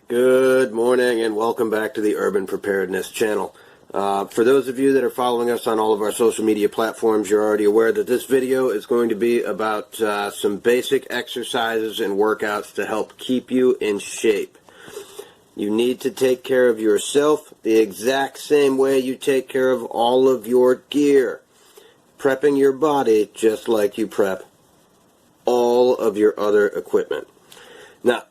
Good morning and welcome back to the Urban Preparedness channel. For those of you that are following us on all of our social media platforms, you're already aware that this video is going to be about some basic exercises and workouts to help keep you in shape. You need to take care of yourself the exact same way you take care of all of your gear. Prepping your body just like you prep all of your other equipment. Now,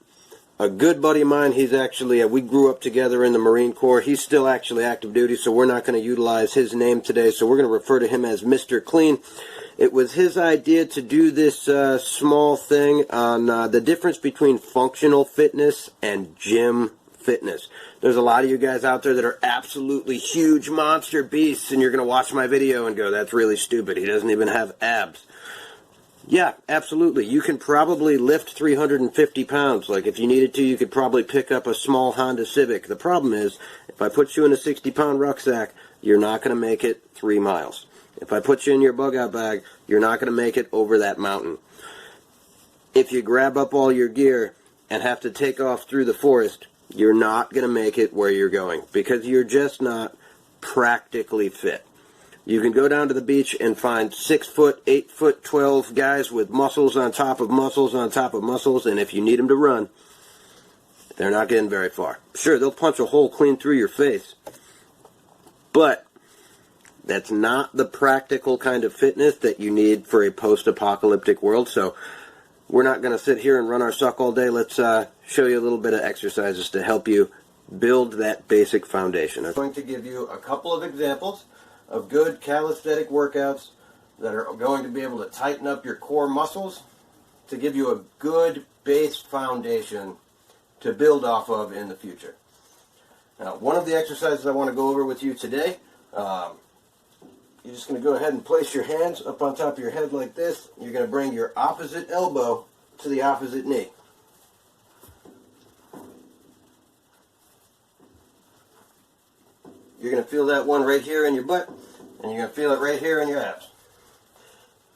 a good buddy of mine, he's actually, we grew up together in the Marine Corps. He's still actually active duty, so we're not going to utilize his name today, so we're going to refer to him as Mr. Clean. It was his idea to do this small thing on the difference between functional fitness and gym fitness. There's a lot of you guys out there that are absolutely huge monster beasts, and you're going to watch my video and go, that's really stupid. He doesn't even have abs. Yeah, absolutely. You can probably lift 350 pounds. Like, if you needed to, you could probably pick up a small Honda Civic. The problem is, if I put you in a 60-pound rucksack, you're not going to make it 3 miles. If I put you in your bug-out bag, you're not going to make it over that mountain. If you grab up all your gear and have to take off through the forest, you're not going to make it where you're going because you're just not practically fit. You can go down to the beach and find 6 foot, 8 foot, 12 guys with muscles on top of muscles on top of muscles, and if you need them to run, they're not getting very far. Sure, they'll punch a hole clean through your face, but that's not the practical kind of fitness that you need for a post-apocalyptic world, so we're not going to sit here and run our suck all day. Let's show you a little bit of exercises to help you build that basic foundation. I'm going to give you a couple of examples of good calisthenic workouts that are going to be able to tighten up your core muscles to give you a good base foundation to build off of in the future. Now, one of the exercises I want to go over with you today, you're just going to go ahead and place your hands up on top of your head like this. You're going to bring your opposite elbow to the opposite knee. You're going to feel that one right here in your butt, and you're going to feel it right here in your abs.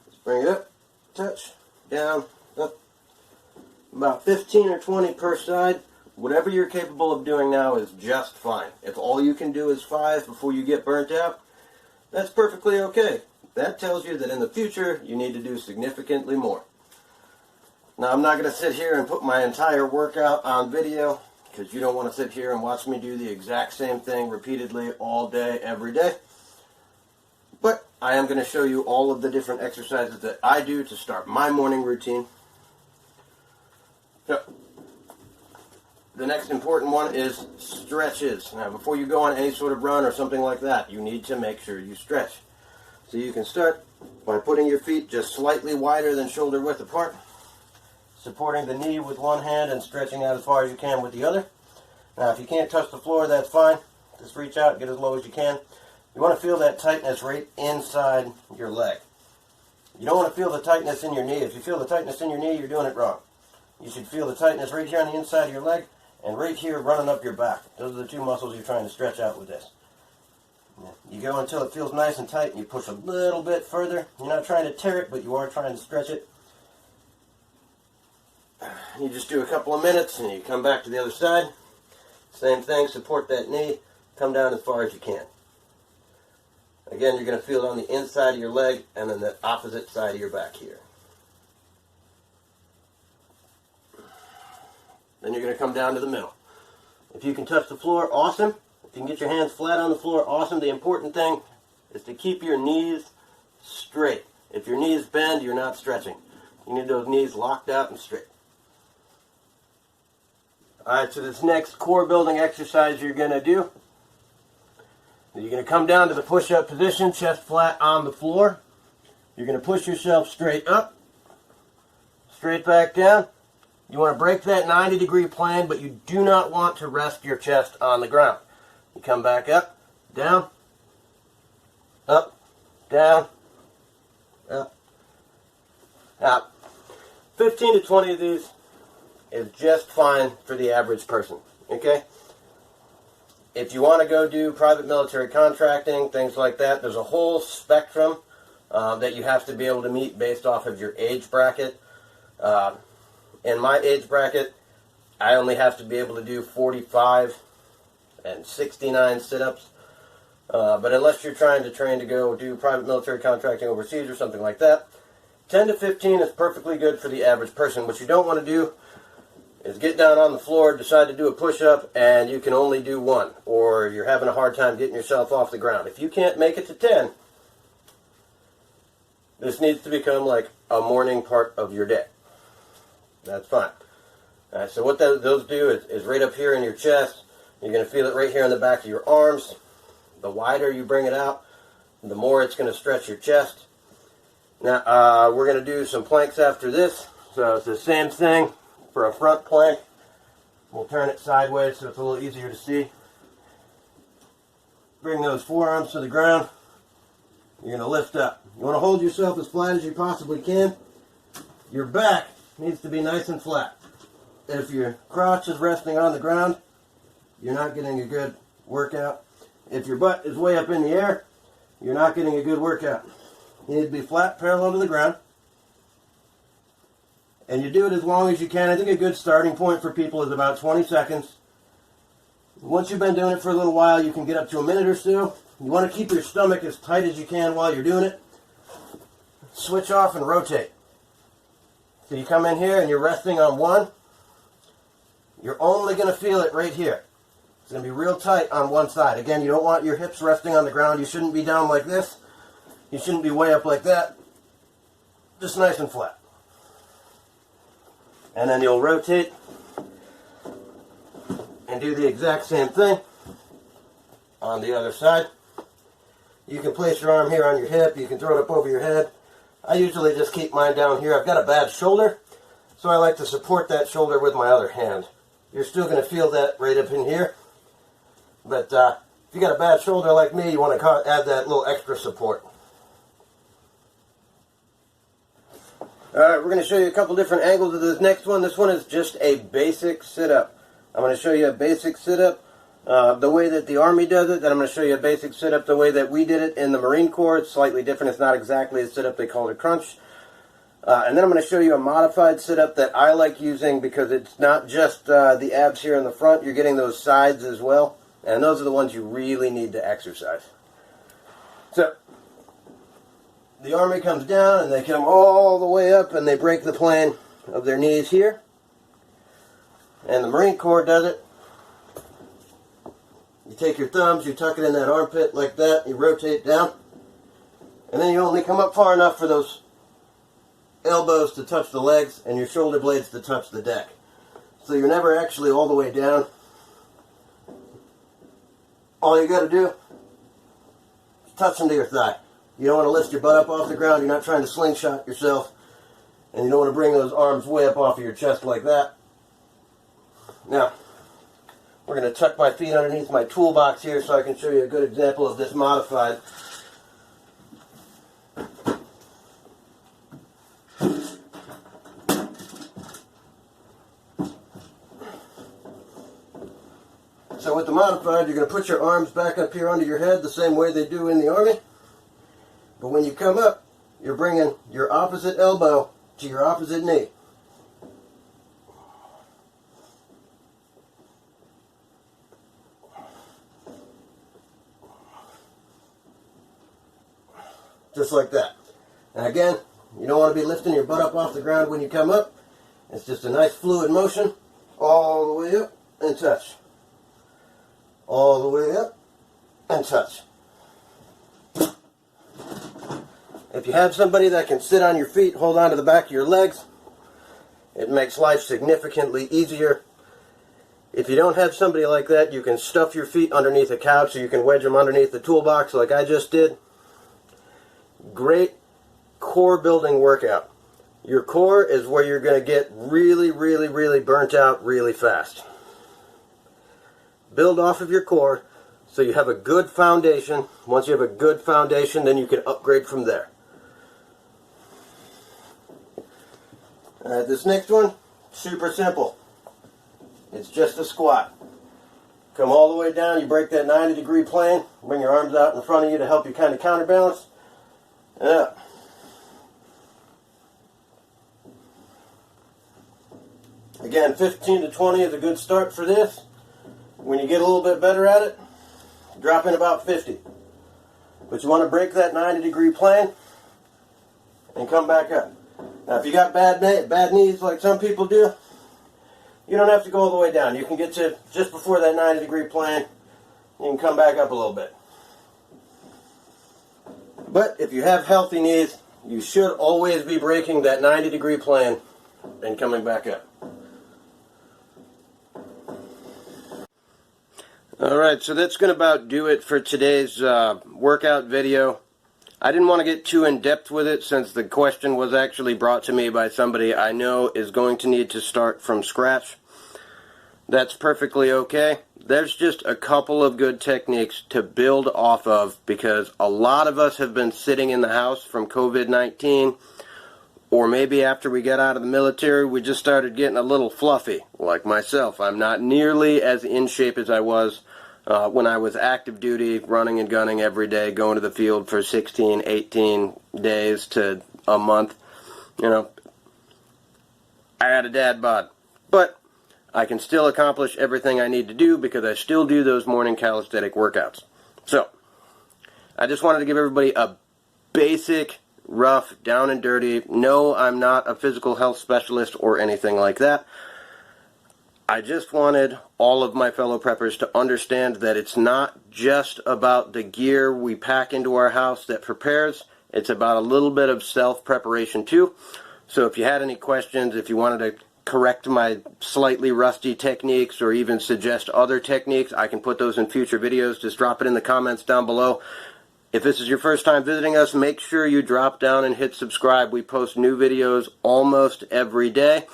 Just bring it up, touch, down, up. About 15 or 20 per side. Whatever you're capable of doing now is just fine. If all you can do is 5 before you get burnt out, that's perfectly okay. That tells you that in the future, you need to do significantly more. Now, I'm not going to sit here and put my entire workout on video, because you don't want to sit here and watch me do the exact same thing repeatedly all day, every day. But I am going to show you all of the different exercises that I do to start my morning routine. So, the next important one is stretches. Now, before you go on any sort of run or something like that, you need to make sure you stretch. So you can start by putting your feet just slightly wider than shoulder width apart, supporting the knee with one hand and stretching out as far as you can with the other. Now, if you can't touch the floor, that's fine. Just reach out and get as low as you can. You want to feel that tightness right inside your leg. You don't want to feel the tightness in your knee. If you feel the tightness in your knee, you're doing it wrong. You should feel the tightness right here on the inside of your leg and right here running up your back. Those are the 2 muscles you're trying to stretch out with this. You go until it feels nice and tight, and you push a little bit further. You're not trying to tear it, but you are trying to stretch it. You just do a couple of minutes and you come back to the other side. Same thing, support that knee, come down as far as you can. Again, you're going to feel it on the inside of your leg and then the opposite side of your back here. Then you're going to come down to the middle. If you can touch the floor, awesome. If you can get your hands flat on the floor, awesome. The important thing is to keep your knees straight. If your knees bend, you're not stretching. You need those knees locked out and straight. Alright, so this next core building exercise you're going to do, you're going to come down to the push-up position, chest flat on the floor. You're going to push yourself straight up, straight back down. You want to break that 90-degree plane, but you do not want to rest your chest on the ground. You come back up, down, up, down, up, up. 15 to 20 of these is just fine for the average person, okay? If you want to go do private military contracting, things like that, there's a whole spectrum that you have to be able to meet based off of your age bracket. In my age bracket, I only have to be able to do 45 and 69 sit-ups. But unless you're trying to train to go do private military contracting overseas or something like that, 10 to 15 is perfectly good for the average person. What you don't want to do is get down on the floor, decide to do a push-up, and you can only do one, or you're having a hard time getting yourself off the ground. If you can't make it to 10, this needs to become like a morning part of your day. That's fine. All right, so what those do is right up here in your chest. You're going to feel it right here in the back of your arms. The wider you bring it out, the more it's going to stretch your chest. Now, we're going to do some planks after this. So it's the same thing for a front plank. We'll turn it sideways so it's a little easier to see. Bring those forearms to the ground. You're going to lift up. You want to hold yourself as flat as you possibly can. Your back needs to be nice and flat. If your crotch is resting on the ground, you're not getting a good workout. If your butt is way up in the air, you're not getting a good workout. You need to be flat, parallel to the ground. And you do it as long as you can. I think a good starting point for people is about 20 seconds. Once you've been doing it for a little while, you can get up to a minute or so. You want to keep your stomach as tight as you can while you're doing it. Switch off and rotate. So you come in here and you're resting on one. You're only going to feel it right here. It's going to be real tight on one side. Again, you don't want your hips resting on the ground. You shouldn't be down like this. You shouldn't be way up like that. Just nice and flat. And then you'll rotate and do the exact same thing on the other side. You can place your arm here on your hip. You can throw it up over your head. I usually just keep mine down here. I've got a bad shoulder, so I like to support that shoulder with my other hand. You're still going to feel that right up in here. But if you got a bad shoulder like me, you want to add that little extra support. Alright, we're going to show you a couple different angles of this next one. This one is just a basic sit-up. I'm going to show you a basic sit-up the way that the Army does it. Then I'm going to show you a basic sit-up the way that we did it in the Marine Corps. It's slightly different. It's not exactly a sit-up. They call it a crunch. And then I'm going to show you a modified sit-up that I like using because it's not just the abs here in the front. You're getting those sides as well. And those are the ones you really need to exercise. So, the Army comes down and they come all the way up and they break the plane of their knees here. And the Marine Corps does it. You take your thumbs, you tuck it in that armpit like that, you rotate down. And then you only come up far enough for those elbows to touch the legs and your shoulder blades to touch the deck. So you're never actually all the way down. All you got to do is touch them to your thigh. You don't want to lift your butt up off the ground. You're not trying to slingshot yourself. And you don't want to bring those arms way up off of your chest like that. Now, we're going to tuck my feet underneath my toolbox here so I can show you a good example of this modified. So with the modified, you're going to put your arms back up here under your head the same way they do in the Army. But when you come up, you're bringing your opposite elbow to your opposite knee. Just like that. And again, you don't want to be lifting your butt up off the ground when you come up. It's just a nice fluid motion all the way up and touch. All the way up and touch. If you have somebody that can sit on your feet, hold on to the back of your legs, it makes life significantly easier. If you don't have somebody like that, you can stuff your feet underneath a couch, so you can wedge them underneath the toolbox like I just did. Great core building workout. Your core is where you're going to get really, really, really burnt out really fast. Build off of your core so you have a good foundation. Once you have a good foundation, then you can upgrade from there. This next one, super simple. It's just a squat. Come all the way down, you break that 90-degree plane, bring your arms out in front of you to help you kind of counterbalance, and up. Again, 15 to 20 is a good start for this. When you get a little bit better at it, drop in about 50. But you want to break that 90-degree plane and come back up. Now, if you got bad knees like some people do, you don't have to go all the way down. You can get to just before that 90-degree plane. You can come back up a little bit. But if you have healthy knees, you should always be breaking that 90-degree plane and coming back up. Alright, so that's going to about do it for today's workout video. I didn't want to get too in-depth with it since the question was actually brought to me by somebody I know is going to need to start from scratch. That's perfectly okay. There's just a couple of good techniques to build off of because a lot of us have been sitting in the house from COVID-19, or maybe after we got out of the military we just started getting a little fluffy. Like myself, I'm not nearly as in shape as I was when I was active duty, running and gunning every day, going to the field for 16, 18 days to a month. You know, I had a dad bod. But I can still accomplish everything I need to do because I still do those morning calisthenic workouts. So, I just wanted to give everybody a basic, rough, down and dirty. No, I'm not a physical health specialist or anything like that. I just wanted all of my fellow preppers to understand that it's not just about the gear we pack into our house that prepares. It's about a little bit of self-preparation too. So if you had any questions, if you wanted to correct my slightly rusty techniques or even suggest other techniques, I can put those in future videos. Just drop it in the comments down below. If this is your first time visiting us, make sure you drop down and hit subscribe. We post new videos almost every day.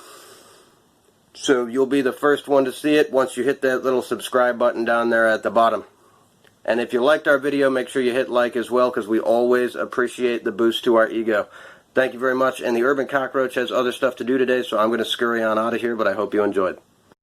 So you'll be the first one to see it once you hit that little subscribe button down there at the bottom. And if you liked our video, make sure you hit like as well because we always appreciate the boost to our ego. Thank you very much. And the Urban Cockroach has other stuff to do today, so I'm going to scurry on out of here, but I hope you enjoyed.